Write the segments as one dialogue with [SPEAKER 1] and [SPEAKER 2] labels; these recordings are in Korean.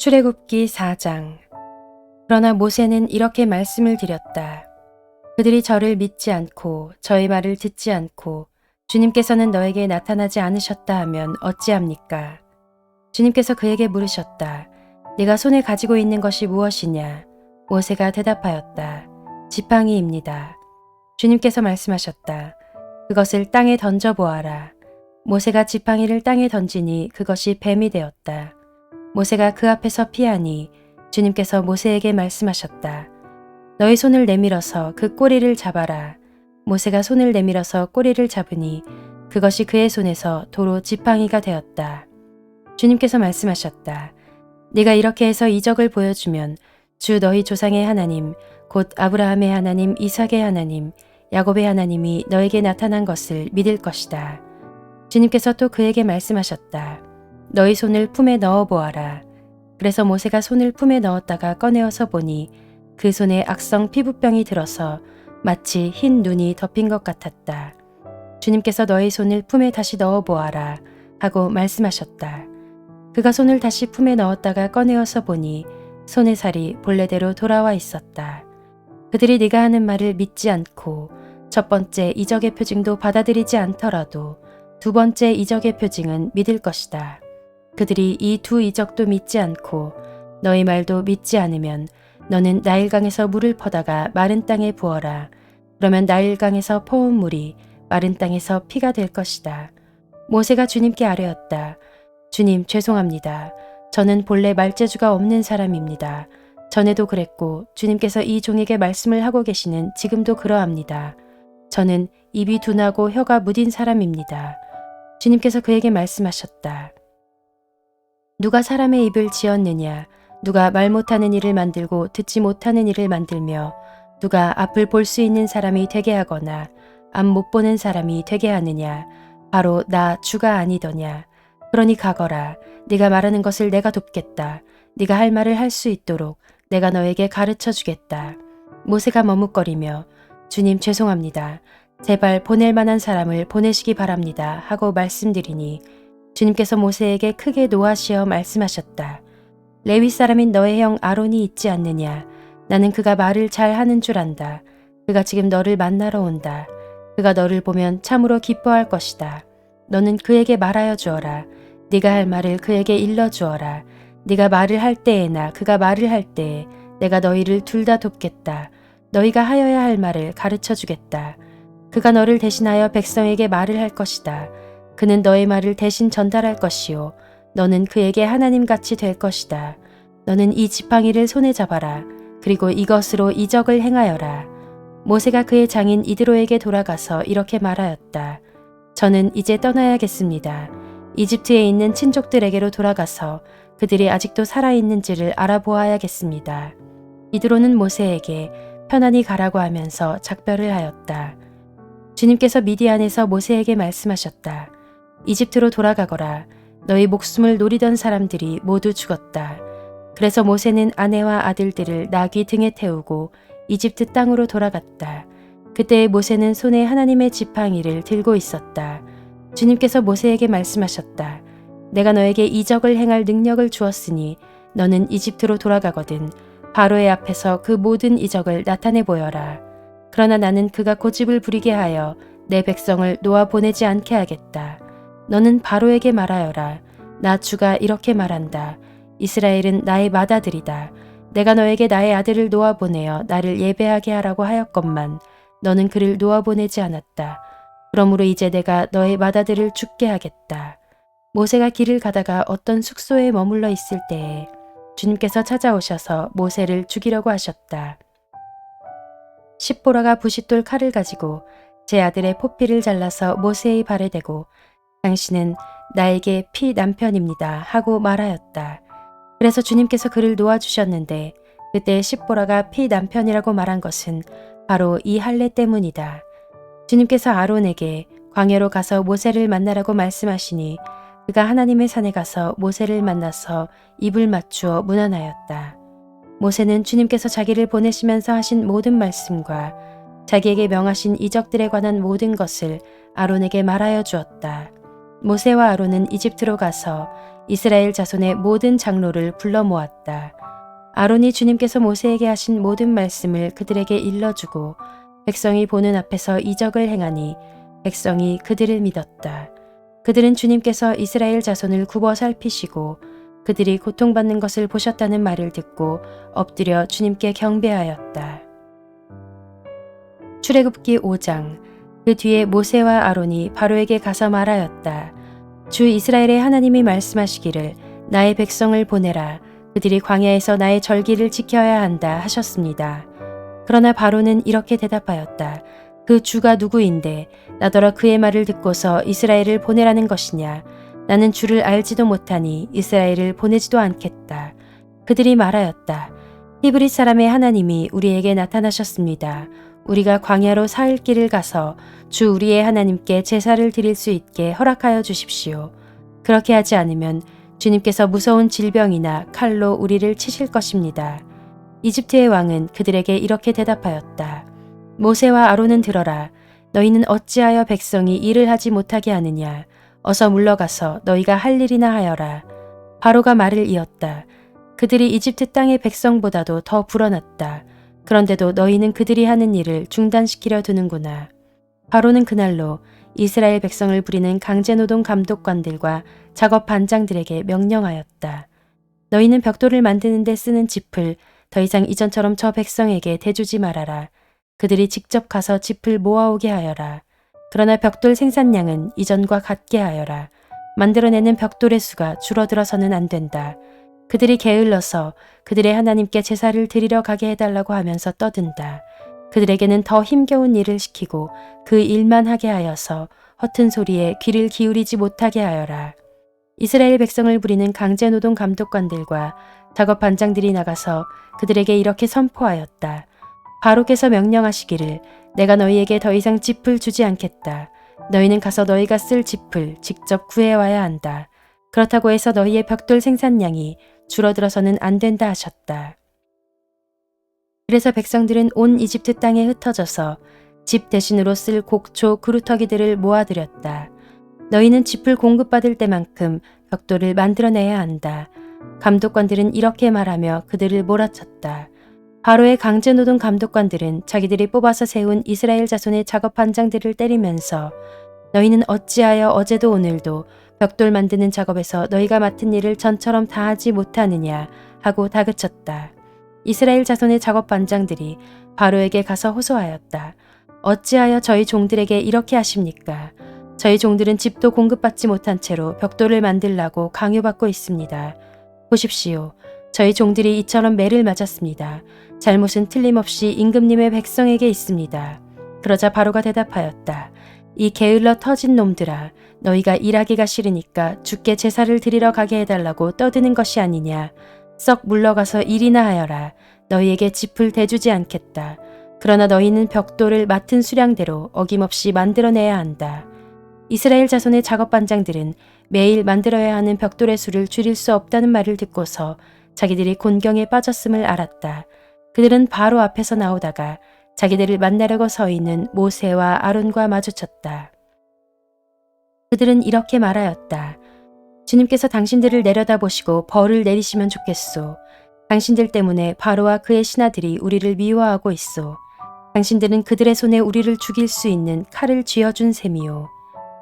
[SPEAKER 1] 출애굽기 4장. 그러나 모세는 이렇게 말씀을 드렸다. 그들이 저를 믿지 않고 저의 말을 듣지 않고 주님께서는 너에게 나타나지 않으셨다 하면 어찌합니까? 주님께서 그에게 물으셨다. 네가 손에 가지고 있는 것이 무엇이냐? 모세가 대답하였다. 지팡이입니다. 주님께서 말씀하셨다. 그것을 땅에 던져보아라. 모세가 지팡이를 땅에 던지니 그것이 뱀이 되었다. 모세가 그 앞에서 피하니 주님께서 모세에게 말씀하셨다. 너의 손을 내밀어서 그 꼬리를 잡아라. 모세가 손을 내밀어서 꼬리를 잡으니 그것이 그의 손에서 도로 지팡이가 되었다. 주님께서 말씀하셨다. 네가 이렇게 해서 이적을 보여주면 주 너희 조상의 하나님 곧 아브라함의 하나님 이삭의 하나님 야곱의 하나님이 너에게 나타난 것을 믿을 것이다. 주님께서 또 그에게 말씀하셨다. 너희 손을 품에 넣어 보아라. 그래서 모세가 손을 품에 넣었다가 꺼내어서 보니 그 손에 악성 피부병이 들어서 마치 흰 눈이 덮인 것 같았다. 주님께서 너희 손을 품에 다시 넣어 보아라 하고 말씀하셨다. 그가 손을 다시 품에 넣었다가 꺼내어서 보니 손의 살이 본래대로 돌아와 있었다. 그들이 네가 하는 말을 믿지 않고 첫 번째 이적의 표징도 받아들이지 않더라도 두 번째 이적의 표징은 믿을 것이다. 그들이 이 두 이적도 믿지 않고 너희 말도 믿지 않으면 너는 나일강에서 물을 퍼다가 마른 땅에 부어라. 그러면 나일강에서 퍼온 물이 마른 땅에서 피가 될 것이다. 모세가 주님께 아뢰었다. 주님 죄송합니다. 저는 본래 말재주가 없는 사람입니다. 전에도 그랬고 주님께서 이 종에게 말씀을 하고 계시는 지금도 그러합니다. 저는 입이 둔하고 혀가 무딘 사람입니다. 주님께서 그에게 말씀하셨다. 누가 사람의 입을 지었느냐? 누가 말 못하는 일을 만들고 듣지 못하는 일을 만들며 누가 앞을 볼 수 있는 사람이 되게 하거나 앞 못 보는 사람이 되게 하느냐? 바로 나 주가 아니더냐? 그러니 가거라. 네가 말하는 것을 내가 돕겠다. 네가 할 말을 할 수 있도록 내가 너에게 가르쳐 주겠다. 모세가 머뭇거리며 주님 죄송합니다. 제발 보낼 만한 사람을 보내시기 바랍니다. 하고 말씀드리니 주님께서 모세에게 크게 노하시어 말씀하셨다. 레위 사람인 너의 형 아론이 있지 않느냐? 나는 그가 말을 잘 하는 줄 안다. 그가 지금 너를 만나러 온다. 그가 너를 보면 참으로 기뻐할 것이다. 너는 그에게 말하여 주어라. 네가 할 말을 그에게 일러 주어라. 네가 말을 할 때에나 그가 말을 할 때에 내가 너희를 둘 다 돕겠다. 너희가 하여야 할 말을 가르쳐 주겠다. 그가 너를 대신하여 백성에게 말을 할 것이다. 그는 너의 말을 대신 전달할 것이요. 너는 그에게 하나님같이 될 것이다. 너는 이 지팡이를 손에 잡아라. 그리고 이것으로 이적을 행하여라. 모세가 그의 장인 이드로에게 돌아가서 이렇게 말하였다. 저는 이제 떠나야겠습니다. 이집트에 있는 친족들에게로 돌아가서 그들이 아직도 살아있는지를 알아보아야겠습니다. 이드로는 모세에게 편안히 가라고 하면서 작별을 하였다. 주님께서 미디안에서 모세에게 말씀하셨다. 이집트로 돌아가거라. 너희 목숨을 노리던 사람들이 모두 죽었다. 그래서 모세는 아내와 아들들을 나귀 등에 태우고 이집트 땅으로 돌아갔다. 그때 모세는 손에 하나님의 지팡이를 들고 있었다. 주님께서 모세에게 말씀하셨다. 내가 너에게 이적을 행할 능력을 주었으니 너는 이집트로 돌아가거든 바로의 앞에서 그 모든 이적을 나타내 보여라. 그러나 나는 그가 고집을 부리게 하여 내 백성을 놓아 보내지 않게 하겠다. 너는 바로에게 말하여라. 나 주가 이렇게 말한다. 이스라엘은 나의 맏아들이다. 내가 너에게 나의 아들을 놓아 보내어 나를 예배하게 하라고 하였건만 너는 그를 놓아 보내지 않았다. 그러므로 이제 내가 너의 맏아들을 죽게 하겠다. 모세가 길을 가다가 어떤 숙소에 머물러 있을 때에 주님께서 찾아오셔서 모세를 죽이려고 하셨다. 십보라가 부싯돌 칼을 가지고 제 아들의 포피를 잘라서 모세의 발에 대고 당신은 나에게 피 남편입니다 하고 말하였다. 그래서 주님께서 그를 놓아주셨는데 그때 십보라가 피 남편이라고 말한 것은 바로 이 할례 때문이다. 주님께서 아론에게 광야로 가서 모세를 만나라고 말씀하시니 그가 하나님의 산에 가서 모세를 만나서 입을 맞추어 문안하였다. 모세는 주님께서 자기를 보내시면서 하신 모든 말씀과 자기에게 명하신 이적들에 관한 모든 것을 아론에게 말하여 주었다. 모세와 아론은 이집트로 가서 이스라엘 자손의 모든 장로를 불러 모았다. 아론이 주님께서 모세에게 하신 모든 말씀을 그들에게 일러주고 백성이 보는 앞에서 이적을 행하니 백성이 그들을 믿었다. 그들은 주님께서 이스라엘 자손을 굽어 살피시고 그들이 고통받는 것을 보셨다는 말을 듣고 엎드려 주님께 경배하였다. 출애굽기 5장. 그 뒤에 모세와 아론이 바로에게 가서 말하였다. 주 이스라엘의 하나님이 말씀하시기를 나의 백성을 보내라. 그들이 광야에서 나의 절기를 지켜야 한다 하셨습니다. 그러나 바로는 이렇게 대답하였다. 그 주가 누구인데 나더러 그의 말을 듣고서 이스라엘을 보내라는 것이냐. 나는 주를 알지도 못하니 이스라엘을 보내지도 않겠다. 그들이 말하였다. 히브리 사람의 하나님이 우리에게 나타나셨습니다. 우리가 광야로 4일 길을 가서 주 우리의 하나님께 제사를 드릴 수 있게 허락하여 주십시오. 그렇게 하지 않으면 주님께서 무서운 질병이나 칼로 우리를 치실 것입니다. 이집트의 왕은 그들에게 이렇게 대답하였다. 모세와 아론은 들어라. 너희는 어찌하여 백성이 일을 하지 못하게 하느냐. 어서 물러가서 너희가 할 일이나 하여라. 바로가 말을 이었다. 그들이 이집트 땅의 백성보다도 더 불어났다. 그런데도 너희는 그들이 하는 일을 중단시키려 드는구나. 바로는 그날로 이스라엘 백성을 부리는 강제노동 감독관들과 작업 반장들에게 명령하였다. 너희는 벽돌을 만드는 데 쓰는 짚을 더 이상 이전처럼 저 백성에게 대주지 말아라. 그들이 직접 가서 짚을 모아오게 하여라. 그러나 벽돌 생산량은 이전과 같게 하여라. 만들어내는 벽돌의 수가 줄어들어서는 안 된다. 그들이 게을러서 그들의 하나님께 제사를 드리러 가게 해달라고 하면서 떠든다. 그들에게는 더 힘겨운 일을 시키고 그 일만 하게 하여서 허튼 소리에 귀를 기울이지 못하게 하여라. 이스라엘 백성을 부리는 강제노동 감독관들과 작업 반장들이 나가서 그들에게 이렇게 선포하였다. 바로께서 명령하시기를 내가 너희에게 더 이상 짚을 주지 않겠다. 너희는 가서 너희가 쓸 짚을 직접 구해와야 한다. 그렇다고 해서 너희의 벽돌 생산량이 줄어들어서는 안 된다 하셨다. 그래서 백성들은 온 이집트 땅에 흩어져서 집 대신으로 쓸 곡초 그루터기들을 모아들였다. 너희는 짚을 공급받을 때만큼 벽돌을 만들어내야 한다. 감독관들은 이렇게 말하며 그들을 몰아쳤다. 바로의 강제노동 감독관들은 자기들이 뽑아서 세운 이스라엘 자손의 작업 반장들을 때리면서 너희는 어찌하여 어제도 오늘도 벽돌 만드는 작업에서 너희가 맡은 일을 전처럼 다하지 못하느냐 하고 다그쳤다. 이스라엘 자손의 작업 반장들이 바로에게 가서 호소하였다. 어찌하여 저희 종들에게 이렇게 하십니까? 저희 종들은 집도 공급받지 못한 채로 벽돌을 만들라고 강요받고 있습니다. 보십시오. 저희 종들이 이처럼 매를 맞았습니다. 잘못은 틀림없이 임금님의 백성에게 있습니다. 그러자 바로가 대답하였다. 이 게을러 터진 놈들아, 너희가 일하기가 싫으니까 주께 제사를 드리러 가게 해달라고 떠드는 것이 아니냐. 썩 물러가서 일이나 하여라. 너희에게 짚을 대주지 않겠다. 그러나 너희는 벽돌을 맡은 수량대로 어김없이 만들어내야 한다. 이스라엘 자손의 작업 반장들은 매일 만들어야 하는 벽돌의 수를 줄일 수 없다는 말을 듣고서 자기들이 곤경에 빠졌음을 알았다. 그들은 바로 앞에서 나오다가 자기들을 만나려고 서 있는 모세와 아론과 마주쳤다. 그들은 이렇게 말하였다. 주님께서 당신들을 내려다보시고 벌을 내리시면 좋겠소. 당신들 때문에 바로와 그의 신하들이 우리를 미워하고 있소. 당신들은 그들의 손에 우리를 죽일 수 있는 칼을 쥐어준 셈이요.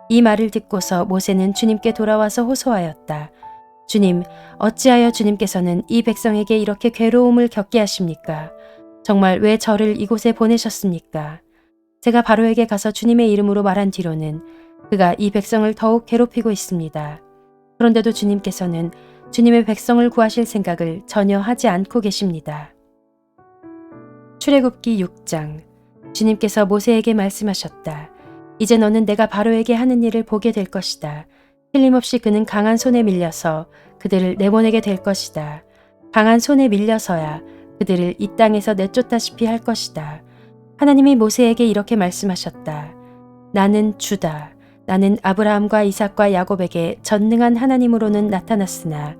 [SPEAKER 1] 이 말을 듣고서 모세는 주님께 돌아와서 호소하였다. 주님, 어찌하여 주님께서는 이 백성에게 이렇게 괴로움을 겪게 하십니까? 정말 왜 저를 이곳에 보내셨습니까? 제가 바로에게 가서 주님의 이름으로 말한 뒤로는 그가 이 백성을 더욱 괴롭히고 있습니다. 그런데도 주님께서는 주님의 백성을 구하실 생각을 전혀 하지 않고 계십니다. 출애굽기 6장. 주님께서 모세에게 말씀하셨다. 이제 너는 내가 바로에게 하는 일을 보게 될 것이다. 틀림없이 그는 강한 손에 밀려서 그들을 내보내게 될 것이다. 강한 손에 밀려서야 그들을 이 땅에서 내쫓다시피 할 것이다. 하나님이 모세에게 이렇게 말씀하셨다. 나는 주다. 나는 아브라함과 이삭과 야곱에게 전능한 하나님으로는 나타났으나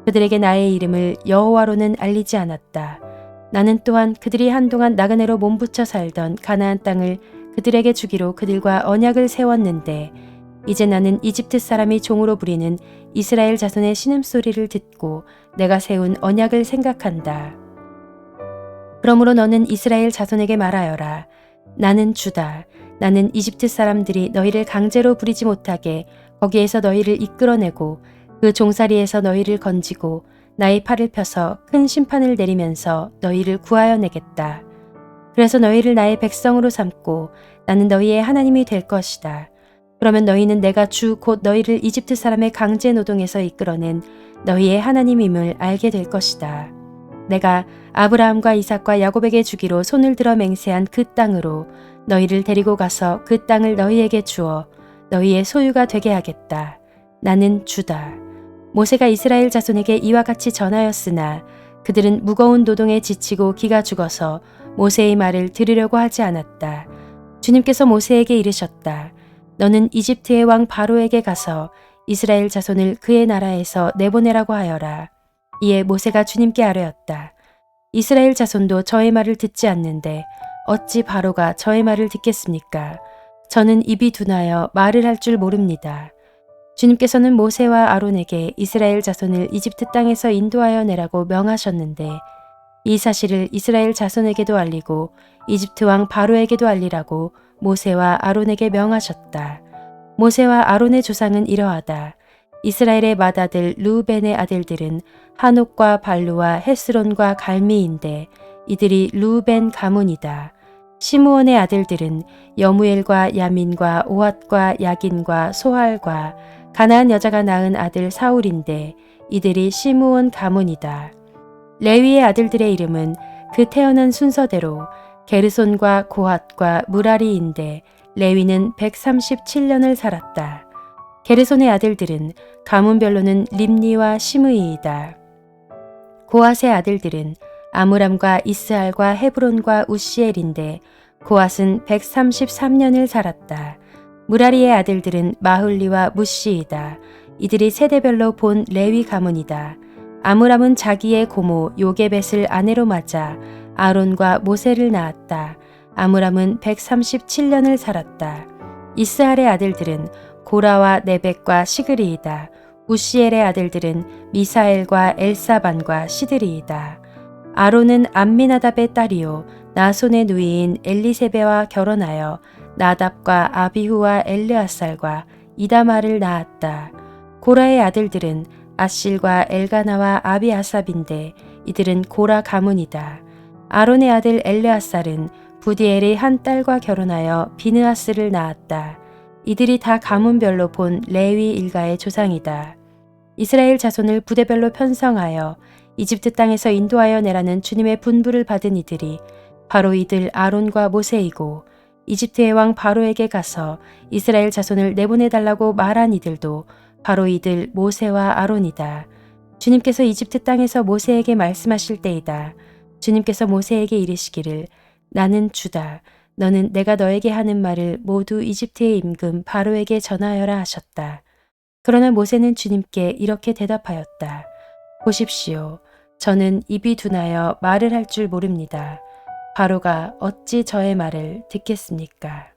[SPEAKER 1] 그들에게 나의 이름을 여호와로는 알리지 않았다. 나는 또한 그들이 한동안 나그네로 몸부쳐 살던 가나안 땅을 그들에게 주기로 그들과 언약을 세웠는데 이제 나는 이집트 사람이 종으로 부리는 이스라엘 자손의 신음소리를 듣고 내가 세운 언약을 생각한다. 그러므로 너는 이스라엘 자손에게 말하여라. 나는 주다. 나는 이집트 사람들이 너희를 강제로 부리지 못하게 거기에서 너희를 이끌어내고 그 종살이에서 너희를 건지고 나의 팔을 펴서 큰 심판을 내리면서 너희를 구하여 내겠다. 그래서 너희를 나의 백성으로 삼고 나는 너희의 하나님이 될 것이다. 그러면 너희는 내가 주 곧 너희를 이집트 사람의 강제 노동에서 이끌어낸 너희의 하나님임을 알게 될 것이다. 내가 아브라함과 이삭과 야곱에게 주기로 손을 들어 맹세한 그 땅으로 너희를 데리고 가서 그 땅을 너희에게 주어 너희의 소유가 되게 하겠다. 나는 주다. 모세가 이스라엘 자손에게 이와 같이 전하였으나 그들은 무거운 노동에 지치고 기가 죽어서 모세의 말을 들으려고 하지 않았다. 주님께서 모세에게 이르셨다. 너는 이집트의 왕 바로에게 가서 이스라엘 자손을 그의 나라에서 내보내라고 하여라. 이에 모세가 주님께 아뢰었다. 이스라엘 자손도 저의 말을 듣지 않는데 어찌 바로가 저의 말을 듣겠습니까? 저는 입이 둔하여 말을 할 줄 모릅니다. 주님께서는 모세와 아론에게 이스라엘 자손을 이집트 땅에서 인도하여 내라고 명하셨는데 이 사실을 이스라엘 자손에게도 알리고 이집트 왕 바로에게도 알리라고 모세와 아론에게 명하셨다. 모세와 아론의 조상은 이러하다. 이스라엘의 맏아들 르우벤의 아들들은 하녹과 발루와 헤스론과 갈미인데 이들이 르우벤 가문이다. 시므온의 아들들은 여무엘과 야민과 오핫과 야긴과 소할과 가나안 여자가 낳은 아들 사울인데 이들이 시므온 가문이다. 레위의 아들들의 이름은 그 태어난 순서대로 게르손과 고핫과 무라리인데 레위는 137년을 살았다. 게르손의 아들들은 가문별로는 림니와 시므이이다. 고핫의 아들들은 아므람과 이스할과 헤브론과 우시엘인데 고핫은 133년을 살았다. 무라리의 아들들은 마흘리와 무시이다. 이들이 세대별로 본 레위 가문이다. 아므람은 자기의 고모 요게벳을 아내로 맞아 아론과 모세를 낳았다. 아므람은 137년을 살았다. 이스할의 아들들은 고라와 네벡과 시그리이다. 우시엘의 아들들은 미사엘과 엘사반과 시드리이다. 아론은 암미나답의 딸이요 나손의 누이인 엘리세베와 결혼하여 나답과 아비후와 엘르아살과 이다마를 낳았다. 고라의 아들들은 아실과 엘가나와 아비아삽인데 이들은 고라 가문이다. 아론의 아들 엘르아살은 부디엘의 한 딸과 결혼하여 비느하스를 낳았다. 이들이 다 가문별로 본 레위 일가의 조상이다. 이스라엘 자손을 부대별로 편성하여 이집트 땅에서 인도하여 내라는 주님의 분부를 받은 이들이 바로 이들 아론과 모세이고 이집트의 왕 바로에게 가서 이스라엘 자손을 내보내달라고 말한 이들도 바로 이들 모세와 아론이다. 주님께서 이집트 땅에서 모세에게 말씀하실 때이다. 주님께서 모세에게 이르시기를 나는 주다. 너는 내가 너에게 하는 말을 모두 이집트의 임금 바로에게 전하여라 하셨다. 그러나 모세는 주님께 이렇게 대답하였다. 보십시오. 저는 입이 둔하여 말을 할 줄 모릅니다. 바로가 어찌 저의 말을 듣겠습니까?